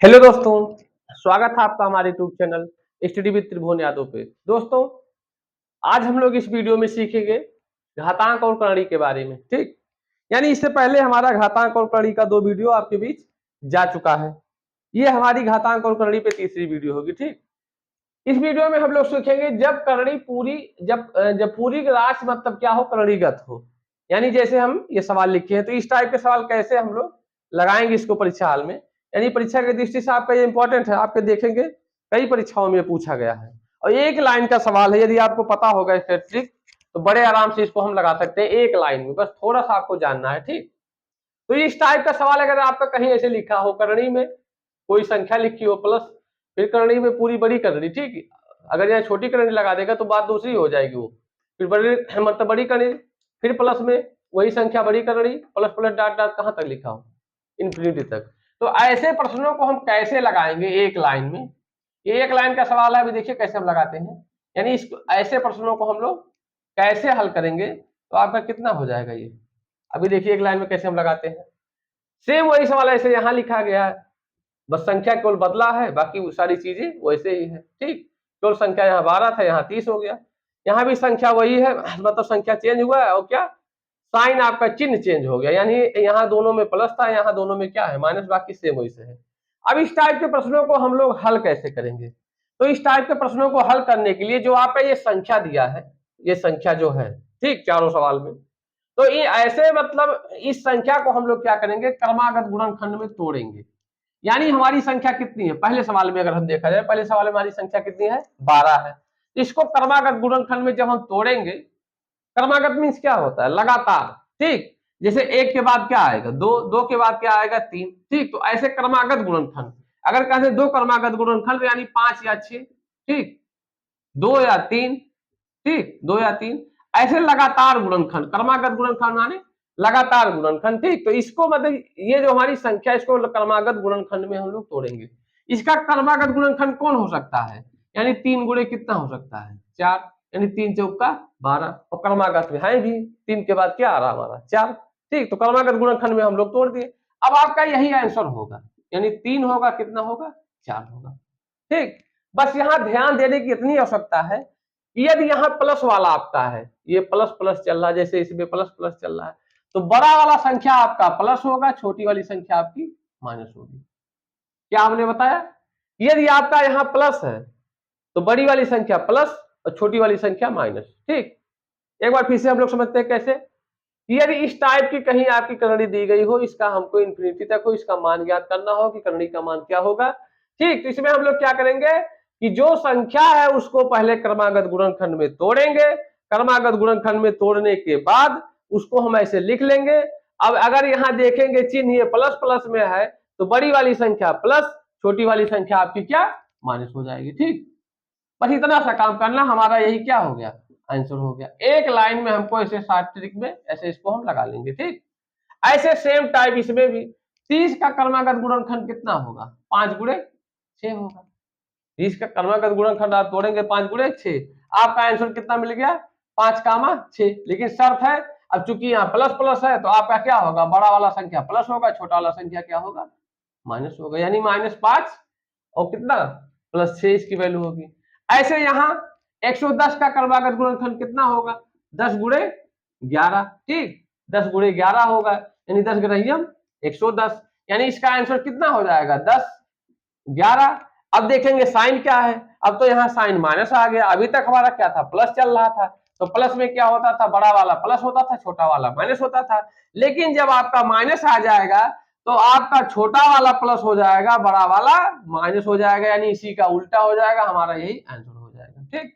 Hello दोस्तों, स्वागत है आपका हमारे यूट्यूब चैनल स्टडी विद त्रिभुवन यादव पे। दोस्तों, आज हम लोग इस वीडियो में सीखेंगे घातांक और करणी के बारे में। ठीक, यानी इससे पहले हमारा घातांक और करणी का 2 वीडियो आपके बीच जा चुका है। ये हमारी घातांक और करणी पे तीसरी वीडियो होगी। ठीक, इस वीडियो में हम लोग सीखेंगे जब करणी पूरी जब पूरी राशि मतलब क्या हो, करणीगत हो। यानी जैसे हम ये सवाल लिखे हैं तो इस टाइप के सवाल कैसे हम लोग लगाएंगे इसको परीक्षा हाल में। यानी परीक्षा की दृष्टि से आपका ये इंपॉर्टेंट है, आपके देखेंगे कई परीक्षाओं में पूछा गया है और एक लाइन का सवाल है। यदि आपको पता होगा इसका ट्रिक तो बड़े आराम से इसको हम लगा सकते हैं एक लाइन में, बस थोड़ा सा आपको जानना है। ठीक, तो इस टाइप का सवाल अगर आपका कहीं ऐसे लिखा हो, करणी में कोई संख्या लिखी हो प्लस, फिर करणी में पूरी बड़ी करणी, ठीक, अगर यहाँ छोटी करणी लगा देगा तो बात दूसरी हो जाएगी। वो फिर बड़ी मतलब बड़ी करणी, फिर प्लस में वही संख्या बड़ी करणी, प्लस प्लस डॉट डॉट कहाँ तक लिखा हो, इन्फिनिटी तक। तो ऐसे प्रश्नों को हम कैसे लगाएंगे एक लाइन में, ये एक लाइन का सवाल है। अभी देखिए कैसे हम लगाते हैं, यानी इस ऐसे प्रश्नों को हम लोग कैसे हल करेंगे तो आपका कितना हो जाएगा ये। अभी देखिए एक लाइन में कैसे हम लगाते हैं। सेम वही सवाल ऐसे यहाँ लिखा गया है, बस संख्या केवल बदला है, बाकी वो सारी चीजें वैसे ही है। ठीक, केवल संख्या यहाँ 12 था, यहाँ 30 हो गया। यहाँ भी संख्या वही है, मतलब संख्या चेंज हुआ है और क्या साइन आपका चिन्ह चेंज हो गया। यानी यहाँ दोनों में प्लस था, यहाँ दोनों में क्या है माइनस, बाकी सेम वैसे है। अब इस टाइप के प्रश्नों को हम लोग हल कैसे करेंगे, तो इस टाइप के प्रश्नों को हल करने के लिए जो आपका ये संख्या दिया है, ये संख्या जो है, ठीक, चारों सवाल में, तो ये ऐसे मतलब इस संख्या को हम लोग क्या करेंगे, क्रमागत गुणनखंड में तोड़ेंगे। यानी हमारी संख्या कितनी है, पहले सवाल में अगर हम देखा जाए, पहले सवाल में हमारी संख्या कितनी है, 12 है। इसको क्रमागत गुणनखंड में जब हम तोड़ेंगे, क्रमागत मीन्स क्या होता है, लगातार। ठीक, जैसे एक के बाद क्या आएगा, दो, दो के बाद क्या आएगा, तीन। ठीक, तो ऐसे क्रमागत गुणनखंड अगर कहते दो क्रमागत गुणनखंड यानी 5 या 6, ठीक, 2 या 3, ठीक, 2 या 3, ऐसे लगातार गुणनखंड, क्रमागत गुणनखंड माने लगातार गुणनखंड। ठीक, तो इसको मतलब ये जो हमारी संख्या, इसको क्रमागत गुणनखंड में हम लोग तोड़ेंगे। इसका क्रमागत गुणनखंड कौन हो सकता है, यानी 3 गुणे कितना हो सकता है, 4, यानी 3 चौका 12, और क्रमागत में है भी 3 के बाद क्या आ रहा हमारा 4। ठीक, तो क्रमागत गुणनखंड में हम लोग तोड़ दिए। अब आपका यही आंसर होगा, यानी 3 होगा, कितना होगा, 4 होगा। ठीक, बस यहाँ ध्यान देने की इतनी आवश्यकता है, यदि यहाँ प्लस वाला आपका है, ये प्लस प्लस चल रहा है, जैसे इसमें प्लस प्लस चल रहा है, तो बड़ा वाला संख्या आपका प्लस होगा, छोटी वाली संख्या आपकी माइनस होगी। क्या हमने बताया, यदि आपका यहाँ प्लस है तो बड़ी वाली संख्या प्लस और छोटी वाली संख्या माइनस। ठीक, एक बार फिर से हम लोग समझते हैं कैसे, यदि इस टाइप की कहीं आपकी करणी दी गई हो, इसका हमको इन्फिनिटी तक हो, इसका मान ज्ञात करना हो कि करणी का मान क्या होगा। ठीक, तो इसमें हम लोग क्या करेंगे कि जो संख्या है उसको पहले क्रमागत गुणनखंड में तोड़ेंगे, क्रमागत गुणनखंड में तोड़ने के बाद उसको हम ऐसे लिख लेंगे। अब अगर यहाँ देखेंगे चिन्ह ये प्लस प्लस में है तो बड़ी वाली संख्या प्लस, छोटी वाली संख्या आपकी क्या माइनस हो जाएगी। ठीक, बस इतना सा काम करना, हमारा यही क्या हो गया, आंसर हो गया। एक लाइन में हमको ऐसे 60 ट्रिक में ऐसे इसको हम लगा लेंगे। ठीक, ऐसे सेम टाइप इसमें भी 30 का क्रमागत गुणनखंड कितना होगा, 5 गुणे 6 होगा। 30 का क्रमागत गुणनखंड आप तोड़ेंगे 5 गुणे 6, आपका आंसर कितना मिल गया, 5 कामा 6। लेकिन शर्त है, अब चूंकि यहाँ प्लस प्लस है तो आपका क्या होगा, बड़ा वाला संख्या प्लस होगा, छोटा वाला संख्या क्या होगा, माइनस होगा, यानी -5 और कितना +6 इसकी वैल्यू होगी। ऐसे यहाँ 110 का क्रमागत गुणनखंड कितना होगा, 10 गुणे 11। ठीक, 10 गुणे 11 होगा, यानी 10 ग्रहियम 110, यानी इसका आंसर कितना हो जाएगा, 10 11। अब देखेंगे साइन क्या है, अब तो यहाँ साइन माइनस आ गया, अभी तक हमारा क्या था, प्लस चल रहा था। तो प्लस में क्या होता था, बड़ा वाला प्लस होता था, छोटा वाला माइनस होता था। लेकिन जब आपका माइनस आ जाएगा तो आपका छोटा वाला प्लस हो जाएगा, बड़ा वाला माइनस हो जाएगा, यानी इसी का उल्टा हो जाएगा, हमारा यही आंसर हो जाएगा। ठीक,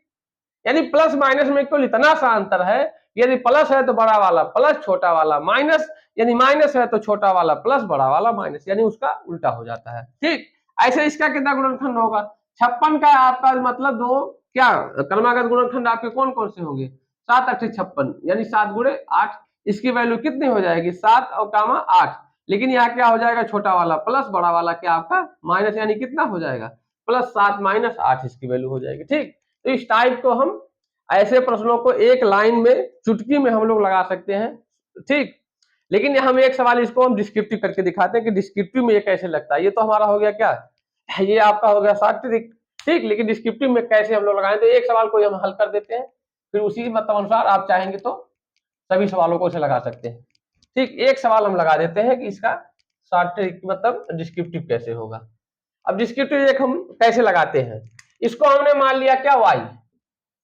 यानी प्लस माइनस में केवल इतना सा अंतर है, यदि प्लस है तो बड़ा वाला प्लस, छोटा वाला माइनस, यानी माइनस है तो छोटा वाला प्लस, बड़ा वाला माइनस, यानी उसका उल्टा हो जाता है। ठीक, ऐसे इसका कितना गुणनखंड होगा, 56 का आपका मतलब दो क्या क्रमागत गुणनखंड आपके कौन कौन से होंगे, 7 8 56, यानी 7 गुणे 8, इसकी वैल्यू कितनी हो जाएगी, 7 और कामा 8। लेकिन यहाँ क्या हो जाएगा, छोटा वाला प्लस, बड़ा वाला क्या आपका माइनस, यानी कितना हो जाएगा, +7 -8 इसकी वैल्यू हो जाएगी। ठीक, तो इस टाइप को हम ऐसे प्रश्नों को एक लाइन में चुटकी में हम लोग लगा सकते हैं। ठीक, लेकिन हम एक सवाल इसको हम डिस्क्रिप्टिव करके दिखाते हैं कि डिस्क्रिप्टिव में ये कैसे लगता है। ये तो हमारा हो गया क्या, ये आपका हो गया शॉर्ट ट्रिक, ठीक। लेकिन डिस्क्रिप्टिव में कैसे हम लोग लगाएं, तो एक सवाल को हम हल कर देते हैं, फिर उसी मतलब अनुसार आप चाहेंगे तो सभी सवालों को इसे लगा सकते हैं, ठीक। एक सवाल हम लगा देते हैं कि इसका शॉर्ट ट्रिक मतलब डिस्क्रिप्टिव कैसे होगा। अब डिस्क्रिप्टिव एक हम कैसे लगाते हैं, इसको हमने मान लिया क्या y,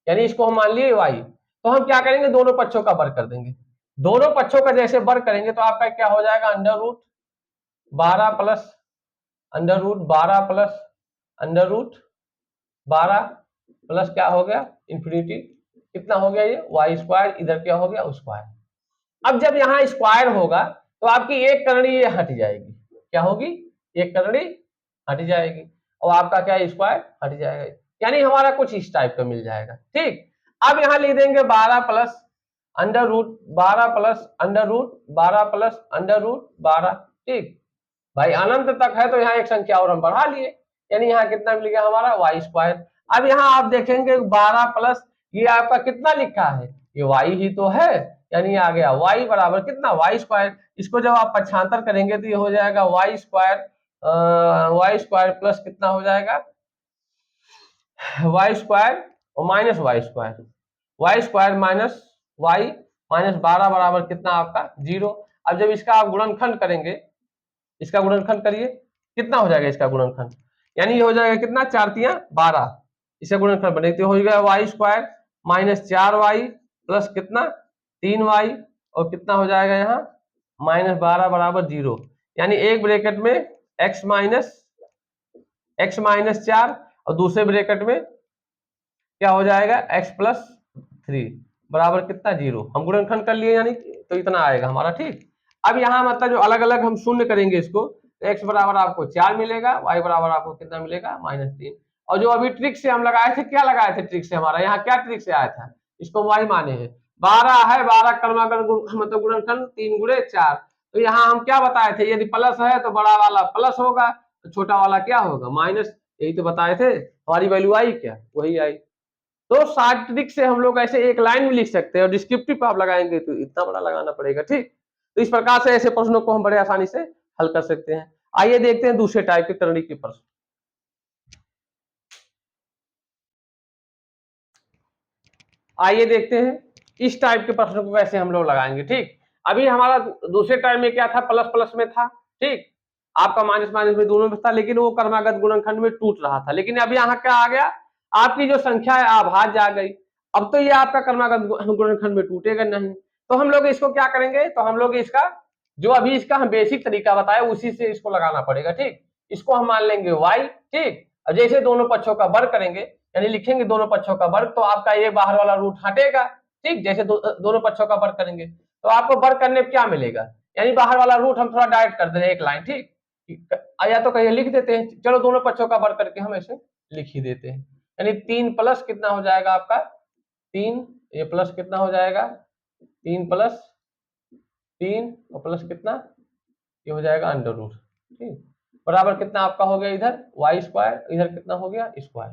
यानी इसको हम मान लिए y, तो हम क्या करेंगे, दोनों पक्षों का वर्ग कर देंगे। दोनों पक्षों का जैसे वर्ग करेंगे तो आपका क्या हो जाएगा, under root 12 plus under root 12 plus under root 12 plus क्या हो गया इंफिनिटी, कितना हो गया ये वाई स्क्वायर, इधर क्या हो गया स्क्वायर। अब जब यहाँ स्क्वायर होगा तो आपकी एक करनी ये हट जाएगी, क्या होगी, एक करनी हट जाएगी, और आपका क्या स्क्वायर हट जाएगा, यानी हमारा कुछ इस टाइप का मिल जाएगा, ठीक। अब यहाँ लिख देंगे 12 plus under root 12 plus under root 12 plus under root 12, ठीक। भाई अनंत तक है तो यहाँ एक संख्या और हम बढ़ा लिए, यानी यहाँ कितना मिल गया हमारा वाई स्क्वायर। अब यहाँ आप देखेंगे 12 प्लस ये आपका कितना लिखा है, ये वाई ही तो है, यानी आ गया वाई बराबर कितना वाई स्क्वायर। इसको जब आप पक्षांतर करेंगे तो ये हो जाएगा वाई स्क्वायर प्लस कितना हो जाएगा वाई स्क्वायर और minus Y square minus Y minus 12 बराबर कितना आपका 0। अब जब इसका आप गुणनखंड करेंगे, इसका गुणनखंड करिए, कितना हो जाएगा इसका गुणनखंड, यानी ये हो जाएगा कितना 4 तिया 12, इसका गुणनखंड बने तो हो जाएगा Y square minus 4y plus कितना 3y, और कितना हो जाएगा यहाँ माइनस 12 बराबर 0, यानी एक ब्रैकेट में x माइनस 4 और दूसरे ब्रैकेट में क्या हो जाएगा x प्लस 3 बराबर कितना 0। हम गुणनखंड कर लिए यानी तो इतना आएगा हमारा, ठीक। अब यहाँ मतलब जो अलग अलग हम शून्य करेंगे इसको, तो x बराबर आपको 4 मिलेगा, y बराबर आपको कितना मिलेगा -3, और जो अभी ट्रिक से हम लगाए थे, क्या लगाए थे ट्रिक से, हमारा यहाँ क्या ट्रिक से आया था, इसको y माने हैं 12 है, 12 क्रमागत मतलब गुणनखंड 3 गुणे 4, तो यहाँ हम क्या बताए थे, यदि प्लस है तो बड़ा वाला प्लस होगा, तो छोटा वाला क्या होगा माइनस, यही तो बताए थे। हमारी वैल्यू आई क्या, वही आई। तो शॉर्ट ट्रिक से हम लोग ऐसे एक लाइन में लिख सकते हैं, और डिस्क्रिप्टिव पे आप लगाएंगे तो इतना बड़ा लगाना पड़ेगा, ठीक। तो इस प्रकार से ऐसे प्रश्नों को हम बड़े आसानी से हल कर सकते हैं। आइए देखते हैं दूसरे टाइप के करणी के प्रश्न। आइए देखते हैं इस टाइप के प्रश्नों को कैसे हम लोग लगाएंगे, ठीक। अभी हमारा दूसरे टाइप में क्या था, प्लस प्लस में था, ठीक। आपका माइनस माइनस में दोनों में था, लेकिन वो क्रमागत गुणनखंड में टूट रहा था। लेकिन अभी यहाँ क्या आ गया, आपकी जो संख्या है आभाज्य आ गई, अब तो ये आपका क्रमागत गुणनखंड में टूटेगा नहीं। तो हम लोग इसको क्या करेंगे, तो हम लोग इसका जो अभी इसका हम बेसिक तरीका बताया उसी से इसको लगाना पड़ेगा, ठीक। इसको हम मान लेंगे y, ठीक। और जैसे दोनों पक्षों का वर्ग करेंगे, यानी लिखेंगे दोनों पक्षों का वर्ग, तो आपका ये बाहर वाला रूट हटेगा, ठीक। जैसे दोनों पक्षों का वर्ग करेंगे तो आपको वर्ग करने पर क्या मिलेगा, यानी बाहर वाला रूट हम थोड़ा डायरेक्ट कर दे एक लाइन, ठीक। या तो कहीं लिख देते हैं, चलो दोनों पक्षों का वर्ग करके हम ऐसे लिख ही देते हैं, यानी 3 प्लस कितना हो जाएगा आपका 3, ये प्लस कितना हो जाएगा 3 प्लस 3 और प्लस कितना ये हो जाएगा अंडर रूट, ठीक। बराबर कितना आपका हो गया इधर वाई स्क्वायर, इधर कितना हो गया स्क्वायर,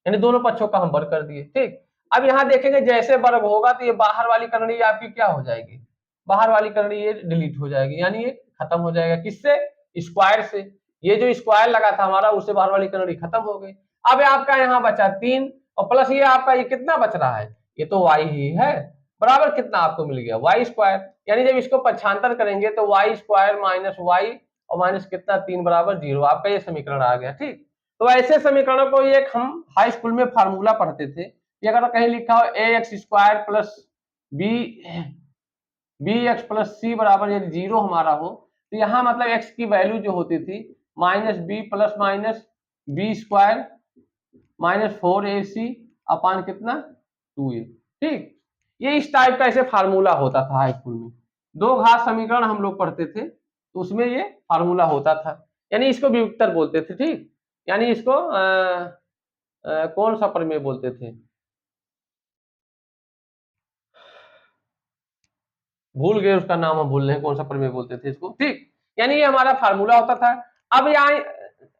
यानी दोनों पक्षों का हम वर्ग कर दिए, ठीक। अब यहाँ देखेंगे जैसे वर्ग होगा तो ये बाहर वाली करनी आपकी क्या हो जाएगी, बाहर वाली करनी ये डिलीट हो जाएगी, यानी ये खत्म हो जाएगा किससे, स्क्वायर से। ये जो स्क्वायर लगा था हमारा उससे बाहर वाली करनी खत्म हो गई। अब आपका यहाँ बचा 3 और प्लस ये आपका ये कितना बच रहा है, ये तो वाई ही है, बराबर कितना आपको मिल गया वाई स्क्वायर, यानी जब इसको पक्षांतर करेंगे तो वाई स्क्वायर माइनस वाई और माइनस कितना 3 बराबर 0, आपका ये समीकरण आ गया, ठीक। तो ऐसे समीकरणों को ये हम हाई स्कूल में फार्मूला पढ़ते थे, ये अगर कहीं लिखा हो A X square plus B X plus C बराबर यदि 0 हमारा हो, तो यहाँ मतलब x की वैल्यू जो होती थी minus B plus minus B square minus 4ac upon कितना 2a, ठीक। ये इस टाइप का ऐसे फार्मूला होता था हाई स्कूल में, दो घात समीकरण हम लोग पढ़ते थे तो उसमें ये फार्मूला होता था, यानी इसको व्युत्तर बोलते थे, ठीक। यानी इसको कौन सा प्रमेय बोलते थे, भूल गए उसका नाम, हम भूल रहे हैं कौन सा प्रमेय बोलते थे इसको, ठीक। यानी ये हमारा फार्मूला होता था। अब यहाँ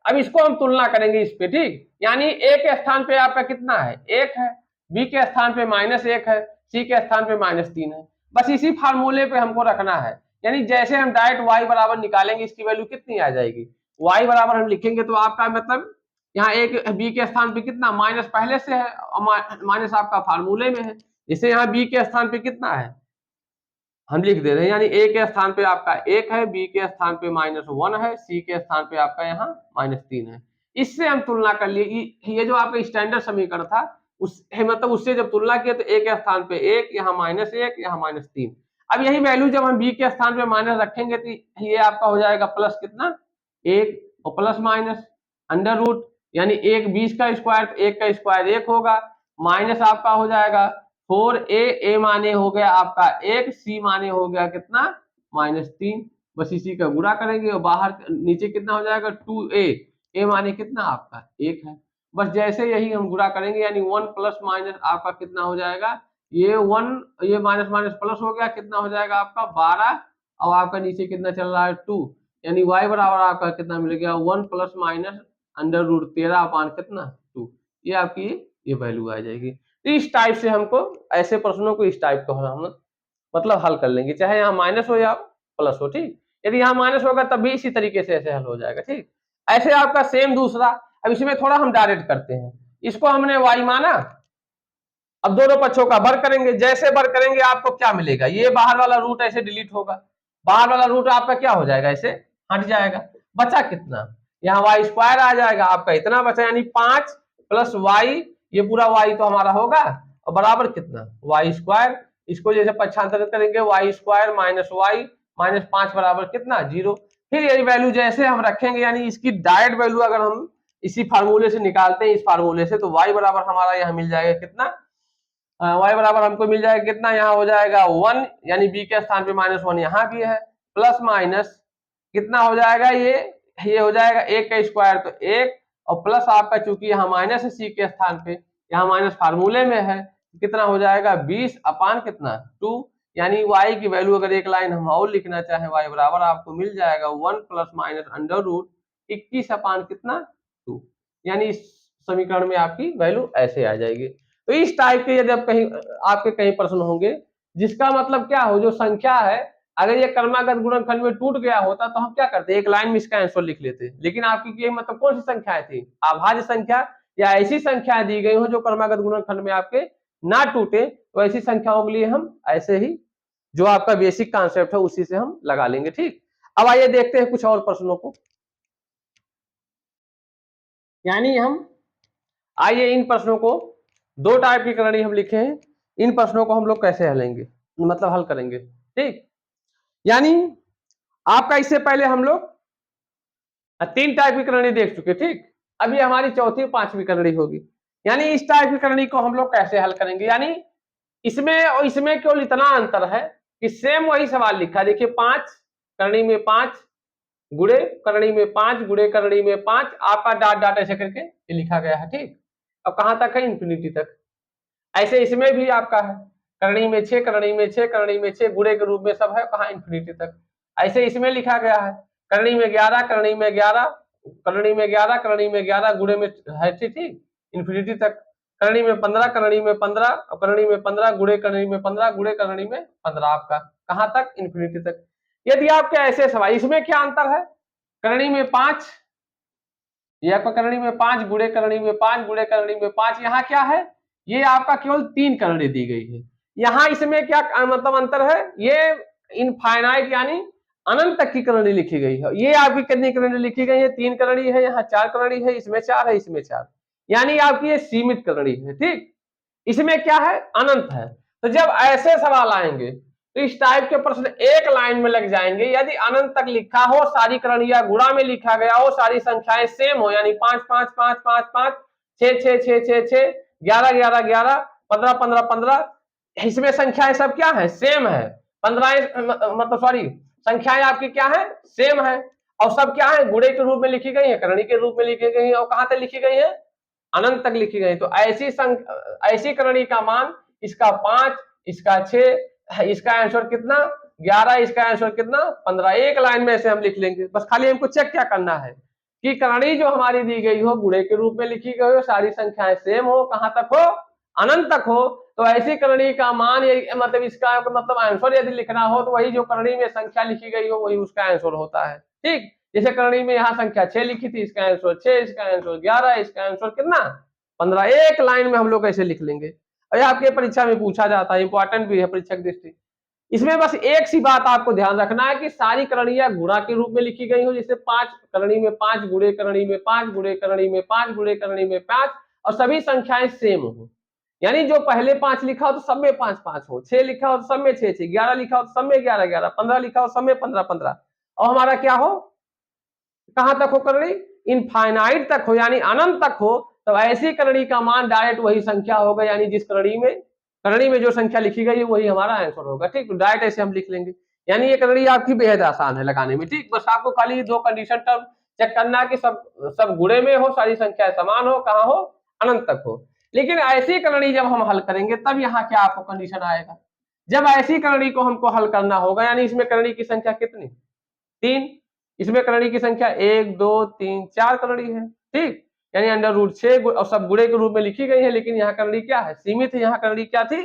अब इसको हम तुलना करेंगे इस पे, ठीक। यानी ए के स्थान पे आपका कितना है 1 है, बी के स्थान पे -1 है, सी के स्थान पे -3 है, बस इसी फार्मूले पे हमको रखना है। यानी जैसे हम डायरेक्ट y बराबर निकालेंगे इसकी वैल्यू कितनी आ जाएगी, y बराबर हम लिखेंगे तो आपका मतलब यहाँ एक b के स्थान पे कितना माइनस पहले से है और माइनस आपका फार्मूले में है, इसे यहाँ b के स्थान पे कितना है हम लिख दे रहे हैं, यानी a के स्थान पे आपका 1 है, b के स्थान पे -1 है, c के स्थान पे आपका यहाँ -3 है। इससे हम तुलना कर लिए, ये जो आपका स्टैंडर्ड समीकरण था उस मतलब उससे जब तुलना किया तो a के स्थान पे 1, यहाँ -1, यहाँ -3। अब यही वैल्यू जब हम b के स्थान पे माइनस रखेंगे तो ये आपका हो जाएगा प्लस कितना 1 और प्लस माइनस अंडर रूट, यानी 1 20 का स्क्वायर तो 1 का स्क्वायर 1 होगा, माइनस आपका हो जाएगा 4a माने हो गया आपका 1, c माने हो गया कितना -3, बस इसी का गुणा करेंगे और बाहर नीचे कितना हो जाएगा 2a माने कितना आपका 1 है, बस जैसे यही हम गुणा करेंगे यानी 1 प्लस माइनस आपका कितना हो जाएगा ये 1 ये माइनस माइनस प्लस हो गया कितना हो जाएगा आपका 12 और आपका नीचे कितना चल रहा है 2, यानी y बराबर आपका कितना मिल गया 1 प्लस माइनस अंडर रूट 13 अपान कितना 2, ये आपकी ये वैल्यू आ जाएगी। तो इस टाइप से हमको ऐसे प्रश्नों को इस टाइप का हम मतलब हल कर लेंगे, चाहे यहाँ माइनस हो या प्लस हो, ठीक। यदि यहाँ माइनस होगा तब भी इसी तरीके से ऐसे हल हो जाएगा, ठीक। ऐसे आपका सेम दूसरा, अब इसमें थोड़ा हम डायरेक्ट करते हैं, इसको हमने y माना, अब दोनों पक्षों का वर्ग करेंगे, जैसे वर्ग करेंगे आपको क्या मिलेगा ये बाहर वाला रूट ऐसे डिलीट होगा, बाहर वाला रूट आपका क्या हो जाएगा ऐसे हट जाएगा, बचा कितना यहाँ y स्क्वायर आ जाएगा आपका इतना बचा, यानी 5 प्लस y, ये पूरा y तो हमारा होगा और बराबर कितना y स्क्वायर, इसको जैसे पक्षांतरित करेंगे y square minus y minus 5 बराबर कितना 0, फिर यही वैल्यू जैसे हम रखेंगे यानी इसकी डायरेक्ट वैल्यू अगर हम इसी फार्मूले से निकालते हैं इस फार्मूले से तो y बराबर हमारा यहाँ मिल जाएगा कितना y बराबर हमको मिल जाएगा कितना यहाँ हो जाएगा 1, यानी b के स्थान पे -1 यहाँ भी है, प्लस माइनस कितना हो जाएगा ये हो जाएगा 1 का स्क्वायर तो 1 और प्लस आपका चूंकि यहाँ माइनस है c के स्थान पे, यहाँ माइनस फार्मूले में है कितना हो जाएगा 20 अपान कितना 2, यानी y की वैल्यू अगर एक लाइन हम और लिखना चाहें y बराबर आपको मिल जाएगा 1 प्लस माइनस अंडर रूट 21 अपान कितना 2, यानी इस समीकरण में आपकी वैल्यू ऐसे आ जाएगी। तो इस टाइप के यदि कहीं आपके कहीं प्रश्न होंगे जिसका मतलब क्या हो जो संख्या है अगर ये क्रमागत गुणनखंड में टूट गया होता तो हम क्या करते एक लाइन में इसका आंसर लिख लेते, लेकिन आपकी ये मतलब कौन सी संख्याएं थी अभाज्य संख्या या ऐसी संख्याएं दी गई हो जो क्रमागत गुणनखंड में आपके ना टूटे, तो ऐसी संख्याओं के लिए हम ऐसे ही जो आपका बेसिक कॉन्सेप्ट है उसी से हम लगा लेंगे, ठीक। अब आइए देखते हैं कुछ और प्रश्नों को, यानी हम आइए इन प्रश्नों को दो टाइप की करनी हम लिखे हैं, इन प्रश्नों को हम लोग कैसे हलेंगे मतलब हल करेंगे, ठीक। यानी आपका इससे पहले हम लोग 3 टाइप की करनी देख चुके, ठीक। अभी हमारी चौथी 5वीं करनी होगी, यानी इस टाइप की करनी को हम लोग कैसे हल करेंगे, यानी इसमें और इसमें केवल इतना अंतर है कि सेम वही सवाल लिखा, देखिए 5 करनी में 5 गुणे करनी में 5 गुणे करनी में 5 आपका डाट डाट ऐसे करके ये लिखा गया है, ठीक। अब कहां तक है इंफिनिटी तक, ऐसे इसमें भी आपका है करनी में 6 करनी में 6 करनी में 6 गुणे के रूप में सब है कहां इंफिनिटी तक, ऐसे इसमें लिखा गया है करनी में 11 करनी में 11 करनी में 11 करनी में 11 गुणे में है, ठीक इंफिनिटी तक, करनी में 15 करनी में 15 और करनी में 15 गुणे करनी में 15 गुणे करनी में 15 आपका कहां तक इंफिनिटी तक। यदि आपके ऐसे सवाल इसमें क्या अंतर है करनी में 5 ये आपका करनी में 5 गुणे करनी में 5 गुणे करनी में 5, यहाँ क्या है ये आपका केवल 3 करनी दी गई है, यहाँ इसमें क्या मतलब अंतर है ये इनफाइनाइट यानी अनंत तक की करनी लिखी गई है, ये आपकी कितनी करनी लिखी गई है 3 करनी है, यहाँ 4 करनी है, इसमें 4 है इसमें 4, यानी आपकी ये सीमित करनी है, ठीक। इसमें क्या है अनंत है, तो जब ऐसे सवाल आएंगे तो इस टाइप के प्रश्न एक लाइन में लग जाएंगे, यदि अनंत तक लिखा हो सारी करणियां गुणा में लिखा गया हो सारी संख्याएं सेम हो यानी 5 5 5 5 5 6 6 6 6 6 11 11 11 15 15 15, इसमें संख्याएं सब क्या है सेम है, 15 मतलब सॉरी संख्याएं आपकी क्या है सेम है और सब क्या है गुणे के रूप में लिखी गई है करणी के रूप में लिखी गई है और कहां तक लिखी गई है अनंत तक लिखी गई, तो ऐसी करणी का मान इसका 5 इसका 6 इसका आंसर कितना 11 इसका आंसर कितना 15, एक लाइन में ऐसे हम लिख लेंगे, बस खाली हमको चेक क्या करना है कि करणी जो हमारी दी गई हो गुणे के रूप में लिखी गई हो सारी संख्याएं सेम हो कहां तक हो अनंत तक हो, तो ऐसी करणी का मान मतलब इसका मतलब आंसर यदि लिखना हो तो वही जो करणी में संख्या लिखी गई हो वही उसका आंसर होता है, ठीक। जैसे करणी में यहाँ संख्या 6 लिखी थी, इसका आंसर 6, इसका आंसर 11, इसका आंसर कितना 15। एक लाइन में हम लोग ऐसे लिख लेंगे। और आपके परीक्षा में पूछा जाता है, इंपॉर्टेंट भी है परीक्षा की दृष्टि। इसमें बस एक सी बात आपको ध्यान रखना है कि सारी करणियां गुणा के रूप में लिखी गई हो, जैसे 5 करणी में 5 गुणे करणी में 5 गुणे करणी में 5 गुणे करणी में 5, और सभी संख्याएं सेम हो। यानी जो पहले 5 लिखा हो तो सब में 5 5 हो, 6 लिखा हो तो सब में 6 6, 11 लिखा हो तो सब में 11 11, 15 लिखा हो सब में 15 15, और हमारा क्या हो, कहां तक हो करणी, इनफाइनाइट तक हो, यानी अनंत तक हो। तो ऐसी करणी का मान डायरेक्ट वही संख्या होगा, यानी जिस करणी में जो संख्या लिखी गई है वही हमारा आंसर होगा। ठीक, डायरेक्ट ऐसे हम लिख लेंगे। यानी ये करणी आपकी बेहद आसान है लगाने में। ठीक, बस आपको खाली 2 कंडीशन टर्म चेक करना है कि सब गुणे में हो, सारी संख्याएं समान हो, कहां हो, अनंत तक हो। लेकिन ऐसी करणी जब हम हल करेंगे तब यहाँ क्या आपको कंडीशन आएगा, जब ऐसी करणी को हमको हल करना होगा, यानी इसमें करणी की संख्या कितनी, 3, इसमें करणी की संख्या 1 2 3 4 करणी है। ठीक, यानी √6 और सब गुणे के रूप में लिखी गई है, लेकिन यहाँ करणी क्या है, सीमित है। यहाँ करणी क्या थी,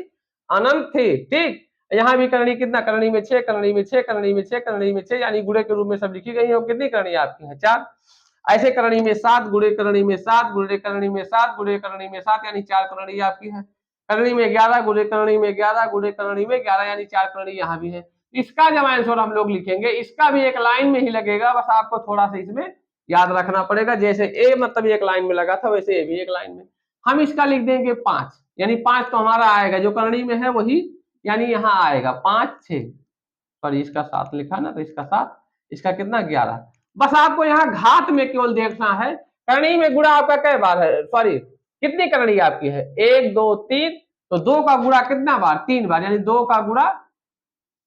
अनंत थी। ठीक, यहाँ भी करणी कितना, करणी में 6, करणी में 6, करणी में 6, करणी में 6, यानी गुणे के रूप में सब लिखी गई है। और कितनी करणी आपकी है, 4। ऐसे करणी में 7, गुणे करणी में 7, गुणे करणी में 7, गुणे करणी में 7, यानी 4 करणी आपकी है। करणी में 11, गुणे करणी में 11, गुणे करणी में 11, यानी 4 करणी यहाँ भी है। इसका जब आंसर हम लोग लिखेंगे, इसका भी एक लाइन में ही लगेगा, बस आपको थोड़ा सा इसमें याद रखना पड़ेगा। जैसे ए मतलब एक लाइन में लगा था, वैसे ए भी एक लाइन में। हम इसका लिख देंगे 5, यानी 5 तो हमारा आएगा जो करणी में है वही, यानी यहाँ आएगा 5 6, पर इसका 7 लिखा ना, तो इसका 7, इसका कितना 11। बस आपको यहाँ घात में केवल देखना है, करणी में गुणा आपका कई बार है, सॉरी कितनी करणी आपकी है, 1 2 3, तो 2 का गुणा कितना बार, 3 बार, यानी 2 का गुणा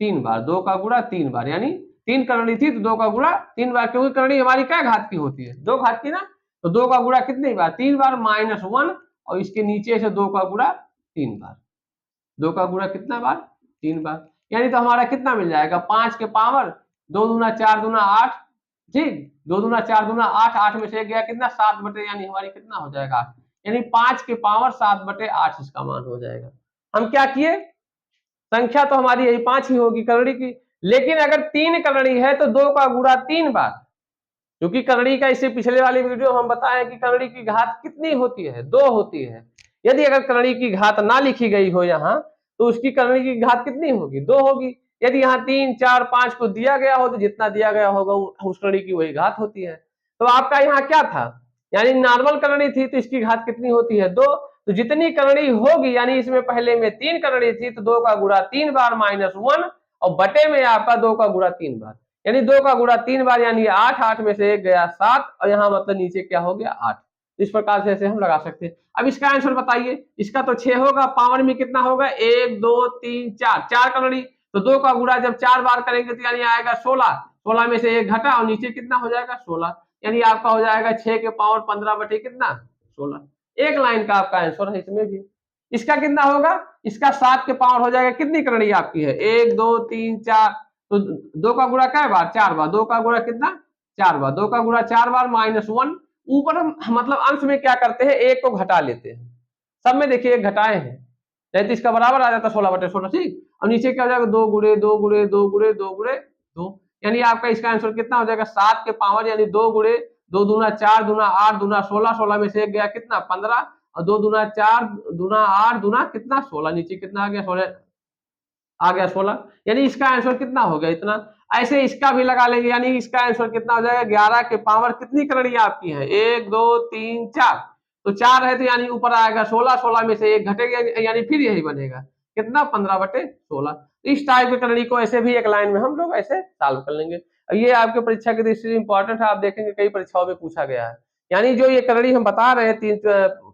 3 बार, 2 का गुणा 3 बार, यानी 3 करणी थी तो 2 का गुणा 3 बार, क्योंकि करणी हमारी क्या घात की होती है, 2 घात की ना, तो 2 का गुणा कितनी बार, 3 बार, -1, और इसके नीचे से 2 का गुणा 3 बार, 2 का गुणा कितना बार, 3 बार, यानी तो हमारा कितना मिल जाएगा, 5 के पावर 2 दूना 4 दूना 8। ठीक, 2 दूना 4 दूना 8, 8 में से गया कितना 7 बटे, यानी हमारी कितना हो जाएगा 8, यानी 5 के पावर 7 बटे 8 इसका मान हो जाएगा। हम क्या किए, संख्या तो हमारी यही 5 ही होगी करणी की, लेकिन अगर 3 करणी है तो 2 का गुणा 3 बार, क्योंकि करणी का इससे पिछले वाली वीडियो हम बताए कि करणी की घात कितनी होती है, 2 होती है। यदि अगर करणी की घात ना लिखी गई हो यहाँ, तो उसकी करणी की घात कितनी होगी, 2 होगी। यदि यहाँ 3 4 5 को दिया गया हो तो जितना दिया गया होगा उस करणी की वही घात होती है। तो आपका यहाँ क्या था, यानी नॉर्मल करणी थी तो इसकी घात कितनी होती है, 2। तो जितनी करणी होगी, यानी इसमें पहले में 3 करणी थी तो 2 का गुणा 3 बार -1, और बटे में आपका 2 का गुणा 3 बार, यानी 2 का गुणा 3 बार, यानी 8, 8 में से 1 गया 7, और यहाँ मतलब नीचे क्या हो गया 8। इस प्रकार से ऐसे हम लगा सकते हैं। अब इसका आंसर बताइए, इसका तो 6 होगा, पावर में कितना होगा, 1 2 3 4, 4 करणी, तो 2 का गुणा जब 4 बार करेंगे तो यानी आएगा 16, 16 में से 1 घटा और नीचे कितना हो जाएगा 16, यानी आपका हो जाएगा 6 के पावर 15 बटे कितना 16। एक लाइन का आपका आंसर है इसमें भी। इसका कितना होगा, इसका 7 के पावर हो जाएगा, कितनी करणी आपकी है, 1 2 3 4, तो 2 का गुणा कै बार, 4 बार, 2 का गुणा कितना 4 बार, 2 का गुणा 4 बार -1, ऊपर मतलब अंश में क्या करते हैं, 1 को घटा लेते हैं, सब में देखिए 1 घटाए हैं, नहीं तो इसका बराबर आ जाता 16 बटे 16। ठीक, और नीचे क्या हो जाएगा, 2 गुणे 2 गुणे 2 गुणे 2 गुणे 2, यानी आपका इसका आंसर कितना हो जाएगा, 7 के पावर, यानी 2 गुणे 2 दूना 4 दूना 8 दूना 16, 16 में से 1 गया कितना 15, और 2 दूना 4 दूना 8 दूना कितना 16, नीचे कितना आ गया 16, आ गया 16, यानी इसका आंसर कितना हो गया इतना। ऐसे इसका भी लगा लेंगे, यानी इसका आंसर कितना हो जाएगा, 11 के पावर कितनी करणी आपकी है, 1 2 3 4, तो 4 है तो यानी ऊपर आएगा 16, 16 में से 1 घटेगा, यानी फिर यही बनेगा कितना 15 बटे 16। इस टाइप की करणी को ऐसे भी एक लाइन में हम लोग ऐसे सॉल्व कर लेंगे। ये आपके परीक्षा की दृष्टि से इंपॉर्टेंट है, आप देखेंगे कई परीक्षाओं में पूछा गया है। यानी जो ये करणी हम बता रहे हैं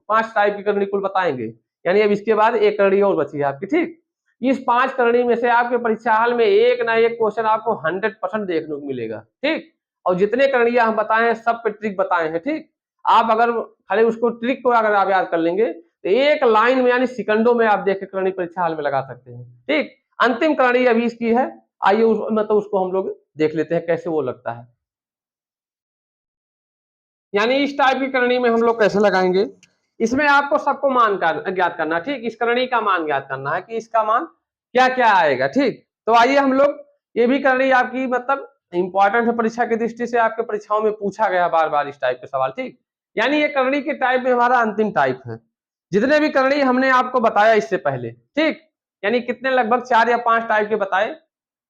5 टाइप की करणी कुल बताएंगे, यानी अब इसके बाद एक करणी और बची है आपकी। ठीक, इस 5 करणी में से आपके परीक्षा हाल में एक ना एक क्वेश्चन आपको 100% देखने को मिलेगा। ठीक, और जितने करणियां हम बताए हैं सब पे ट्रिक बताए हैं। ठीक, आप अगर खाली उसको ट्रिक को अगर आप याद कर लेंगे तो एक लाइन में यानी सेकंडों में आप देख के करणी परीक्षा हाल में लगा सकते हैं। ठीक, अंतिम करणी अभी इसकी है, आइए मतलब उसको हम लोग देख लेते हैं कैसे वो लगता है। यानी इस टाइप की करणी में हम लोग कैसे लगाएंगे, इसमें आपको सबको मान का ज्ञात करना। ठीक, इस करणी का मान ज्ञात करना है कि इसका मान क्या क्या आएगा। ठीक, तो आइए हम लोग ये भी करणी आपकी मतलब इंपॉर्टेंट है परीक्षा की दृष्टि से, आपके परीक्षाओं में पूछा गया बार बार इस टाइप के सवाल, ठीक। यानी ये करणी के टाइप में हमारा अंतिम टाइप है, जितने भी करणी हमने आपको बताया इससे पहले, ठीक। यानी कितने, लगभग 4 या 5 टाइप के बताए,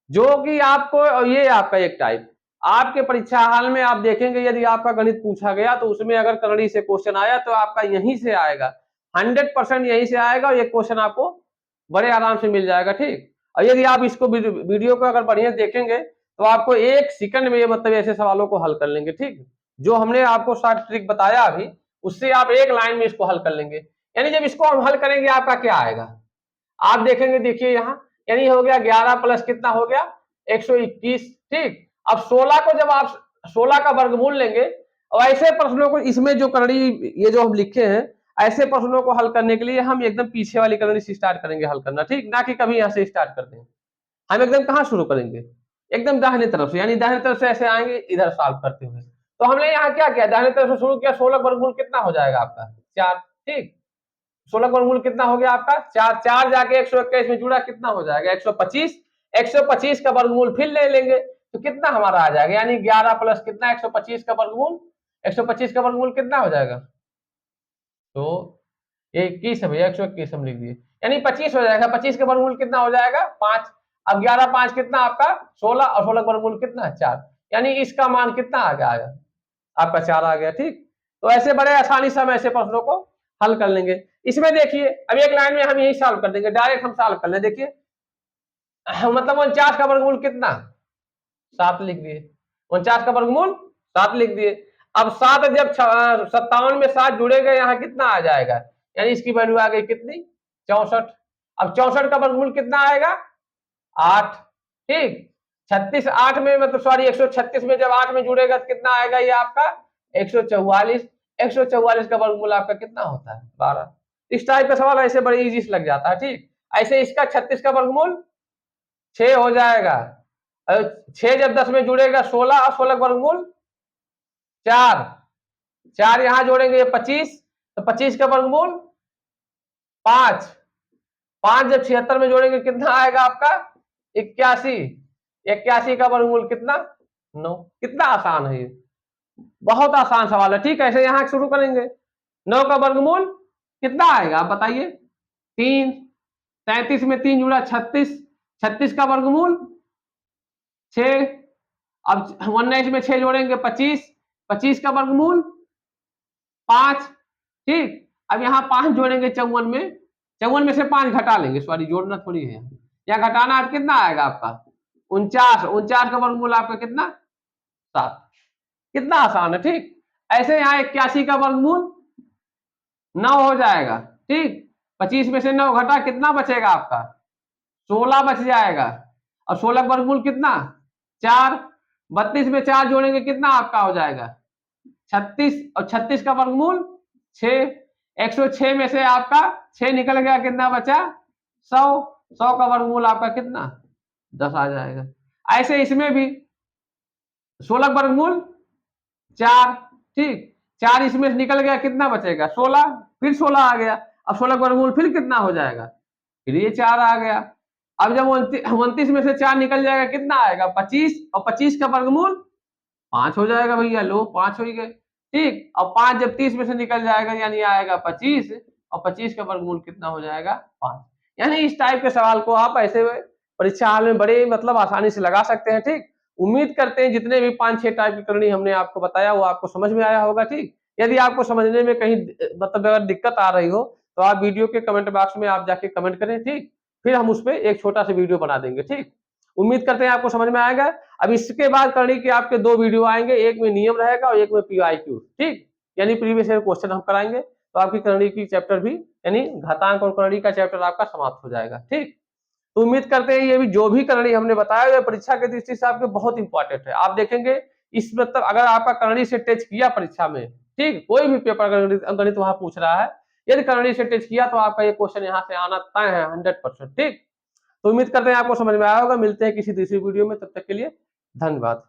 जो कि आपको, ये आपका एक टाइप आपके परीक्षा हाल में आप देखेंगे, यदि आपका गणित पूछा गया तो उसमें अगर करणी से क्वेश्चन आया तो आपका यहीं से आएगा, 100% यहीं से आएगा, और ये क्वेश्चन आपको बड़े आराम से मिल जाएगा, ठीक। और यदि आप इसको वीडियो को अगर बढ़िया देखेंगे तो आपको 1 सेकंड में ये मतलब ऐसे सवालों को हल कर लेंगे, ठीक। जो हमने आपको शॉर्ट ट्रिक बताया अभी, उससे आप 1 लाइन में इसको हल कर लेंगे। यानी जब इसको हम हल करेंगे आपका क्या आएगा, आप देखेंगे, देखिए यहाँ, यानी हो गया 11 प्लस कितना हो गया 121, ठीक। अब 16 को जब आप 16 का वर्गमूल लेंगे, और ऐसे प्रश्नों को, इसमें जो करणी ये जो हम लिखे हैं, ऐसे प्रश्नों को हल करने के लिए हम एकदम पीछे वाली करणी से स्टार्ट करेंगे हल करना, ठीक, ना कि कभी यहाँ से स्टार्ट करते हैं। हम एकदम कहाँ शुरू करेंगे, एकदम दाहिने तरफ से, यानी दाहिने तरफ से ऐसे आएंगे इधर सॉल्व करते हुए। तो हमने यहाँ क्या किया, दाहिने तरफ से शुरू किया, 16 वर्गमूल कितना हो जाएगा आपका 4, ठीक। 16 का वर्गमूल कितना हो गया आपका 4, 4 जाके 121 में जुड़ा, कितना हो जाएगा 125, 125 का वर्गमूल फिर ले लेंगे तो कितना हमारा आ जाएगा, यानी 11 प्लस कितना 125 का वर्गमूल, 125 का वर्गमूल कितना हो जाएगा, तो 21 है भैया, 121 हम लिख दिए, यानी 25 हो जाएगा, 25 का वर्गमूल कितना हो जाएगा 5। अब 11 5 कितना आपका 16, और 16 का वर्गमूल कितना है 4, यानी इसका मान कितना आ गया आपका 4 आ गया, ठीक। तो ऐसे बड़े आसानी से हम ऐसे प्रश्नों को हल कर लेंगे। इसमें देखिए अब एक लाइन में हम यही सॉल्व कर देंगे, डायरेक्ट हम सॉल्व कर लें, देखिए मतलब 49 का वर्गमूल कितना 7 लिख दिए, 49 का वर्गमूल 7 लिख दिए। अब 7 जब 57 में 7 जुड़ेगा, यहाँ कितना आ जाएगा, यानी इसकी वैल्यू आ गई कितनी 64। अब 64 का वर्गमूल कितना आएगा 8, ठीक। 36 8 में मतलब सॉरी 136 में जब 8 में जुड़ेगा तो कितना आएगा ये आपका 144, 144 का वर्गमूल आपका कितना होता है 12। इस टाइप का सवाल ऐसे बड़े इजी से लग जाता है, ठीक। ऐसे इसका 36 का वर्गमूल 6 हो जाएगा, 6 जब 10 में जुड़ेगा 16, और 16 का वर्गमूल 4, 4 यहां जोड़ेंगे 25, तो 25 का वर्गमूल 5, 5 जब 76 में जोड़ेंगे कितना आएगा आपका 81, 81 का वर्गमूल कितना 9। कितना आसान है ये, बहुत आसान सवाल है, ठीक है। ऐसे यहां शुरू करेंगे, 9 का वर्गमूल कितना आएगा आप बताइए 3, 33 में 3 जुड़ा 36, 36 का वर्गमूल 6। अब 19 में 6 जोड़ेंगे 25, 25 का वर्गमूल 5, ठीक। अब यहाँ 5 जोड़ेंगे 54 में, 54 में से 5 घटा लेंगे, सॉरी जोड़ना थोड़ी है, यहाँ घटाना आज कितना आएगा आपका 49, 49 का वर्गमूल आपका कितना 7। कितना आसान है, ठीक। ऐसे यहाँ 81 का वर्गमूल 9 हो जाएगा, ठीक। 25 में से 9 घटा, कितना बचेगा आपका 16 बच जाएगा, और 16 का वर्गमूल कितना 4, 32 में 4 जोड़ेंगे कितना आपका हो जाएगा 36, और 36 का वर्गमूल 6, 106 में से आपका 6 निकल गया, कितना बचा 100, 100 का वर्गमूल आपका कितना 10 आ जाएगा। ऐसे इसमें भी 16 का वर्गमूल 4, ठीक। 4 इसमें से निकल गया, कितना बचेगा 16, फिर 16 आ गया, अब 16 का वर्गमूल फिर कितना हो जाएगा, फिर ये 4 आ गया। अब जब 29 में से 4 निकल जाएगा कितना आएगा 25, और 25 का वर्गमूल 5 हो जाएगा भैया, लो 5 हो गए, ठीक। और 5 जब 30 में से निकल जाएगा यानी आएगा 25, और 25 का वर्गमूल कितना हो जाएगा 5। यानी इस टाइप के सवाल को आप ऐसे परीक्षा हाल में बड़े मतलब आसानी से लगा सकते हैं, ठीक। उम्मीद करते हैं जितने भी 5-6 टाइप की करनी हमने आपको बताया वो आपको समझ में आया होगा, ठीक। यदि आपको समझने में कहीं मतलब अगर दिक्कत आ रही हो तो आप वीडियो के कमेंट बॉक्स में आप जाके कमेंट करें, ठीक। फिर हम उस पर एक छोटा सा वीडियो बना देंगे, ठीक। उम्मीद करते हैं आपको समझ में आएगा। अब इसके बाद करनी के आपके 2 वीडियो आएंगे, एक में नियम रहेगा और एक में पीआईक्यू, ठीक। यानी प्रीवियस ईयर क्वेश्चन हम कराएंगे, तो आपकी करनी की चैप्टर भी यानी घातांक और करनी का चैप्टर आपका समाप्त हो जाएगा, ठीक। तो उम्मीद करते हैं ये भी जो भी करनी हमने बताया परीक्षा की दृष्टि से आपके बहुत इंपॉर्टेंट है। आप देखेंगे इस मतलब अगर आपका करनी से टच किया परीक्षा में, ठीक, कोई भी पेपर गणित वहां पूछ रहा है, यदि करनी से टच किया तो आपका ये क्वेश्चन यहाँ से आना तय है 100%, ठीक। तो उम्मीद करते हैं आपको समझ में आया होगा। मिलते हैं किसी दूसरी वीडियो में, तब तक के लिए धन्यवाद।